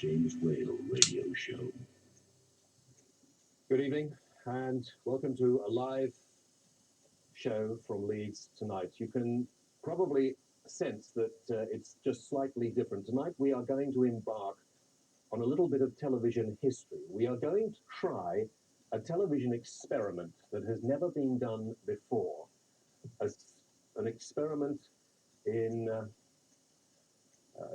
James Whale radio show. Good evening and welcome to a live show from Leeds tonight. You can probably sense that it's just slightly different. Tonight we are going to embark on a little bit of television history. We are going to try a television experiment that has never been done before. As an experiment in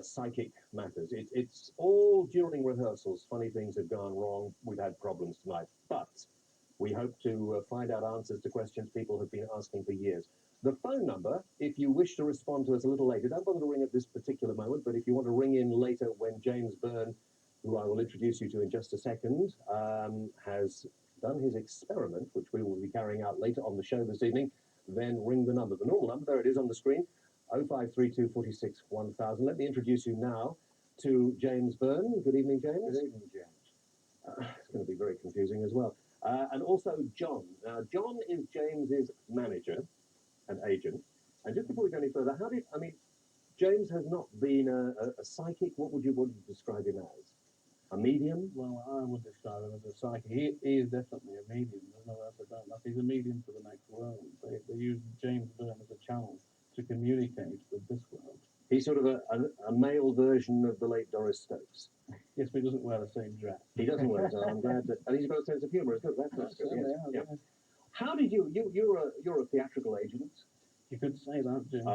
psychic matters. It's all during rehearsals. Funny things have gone wrong. We've had problems tonight. But we hope to find out answers to questions people have been asking for years. The phone number, if you wish to respond to us a little later, don't bother to ring at this particular moment, but if you want to ring in later when James Byrne, who I will introduce you to in just a second, has done his experiment, which we will be carrying out later on the show this evening, then ring the number. The normal number, there it is on the screen, 0532 46 1000. Let me introduce you now to James Byrne. Good evening, James. Good evening, James. It's going to be very confusing as well. And also John. Now, John is James's manager and agent. And just before we go any further, James has not been a psychic. What would you describe him as? A medium? Well, I would describe him as a psychic. He is definitely a medium. There's no doubt about that. He's a medium for the next world. They use James Byrne as a channel to communicate with this world. He's sort of a male version of the late Doris Stokes. Yes, but he doesn't wear the same dress. He doesn't wear it, so I'm glad that, and he's got a sense of humour as well. That's good. Yes. Yeah. How did you're a theatrical agent? You could say that, Jim.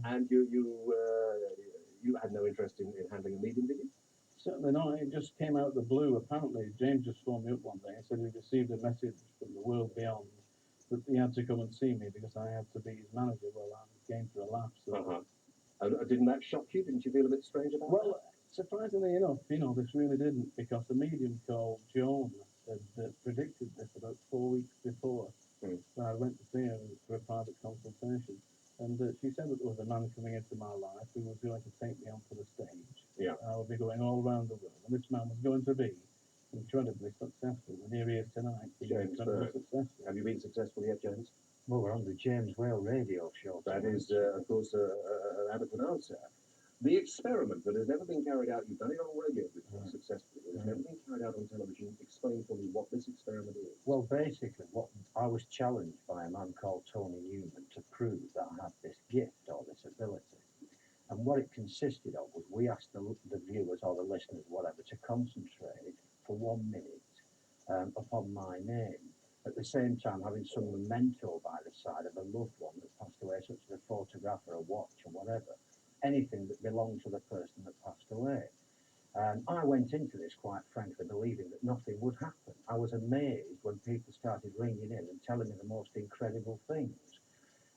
And you had no interest in handling a medium, did you? Certainly not. It just came out of the blue. Apparently, James just phoned me up one day and said he received a message from the world beyond that he had to come and see me because I had to be his manager. Well, I came for a laugh. So. Didn't that shock you? Didn't you feel a bit strange about that? Well, surprisingly enough, this really didn't, because the medium called Joan had predicted this about 4 weeks before. So I went to see her for a private consultation, and she said that there was a man coming into my life who was going to take me onto the stage. Yeah. I would be going all around the world, and this man was going to be incredibly successful, and here he is tonight. James Byrne. Successful. Have you been successful yet, James? Well, we're on the James Whale radio show. That is, of course, an adequate answer. The experiment that has never been carried out, you've done it on radio before successfully, but it's never been carried out on television. Explain for me what this experiment is. Well, basically, I was challenged by a man called Tony Newman to prove that I had this gift or this ability. And what it consisted of was we asked the viewers or the listeners, whatever, to concentrate for 1 minute upon my name. At the same time, having some memento by the side of a loved one that passed away, such as a photograph or a watch or whatever, anything that belonged to the person that passed away. I went into this, quite frankly, believing that nothing would happen. I was amazed when people started ringing in and telling me the most incredible things.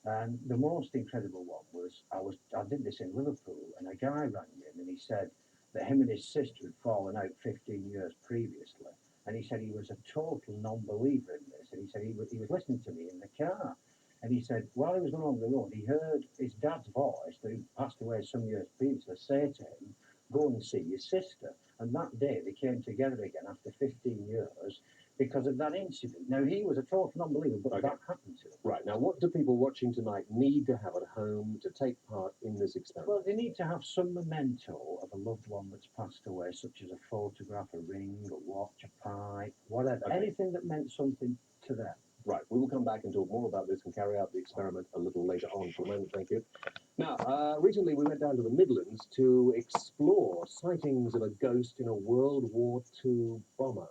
And the most incredible one was, I did this in Liverpool, and a guy rang in and he said that him and his sister had fallen out 15 years previously. And he said he was a total non-believer in this. And he said he was listening to me in the car. And he said, while he was along the road, he heard his dad's voice, that he passed away some years previously, say to him, go and see your sister. And that day they came together again after 15 years because of that incident. Now, he was a total non-believer, but that happened to him. Right. Now, what do people watching tonight need to have at home to take part in this experiment? Well, they need to have some memento of a loved one that's passed away, such as a photograph, a ring, a watch, a pipe, whatever. Okay. Anything that meant something to them. Right, we will come back and talk more about this and carry out the experiment a little later on. For a moment, thank you. Now, recently we went down to the Midlands to explore sightings of a ghost in a World War II bomber.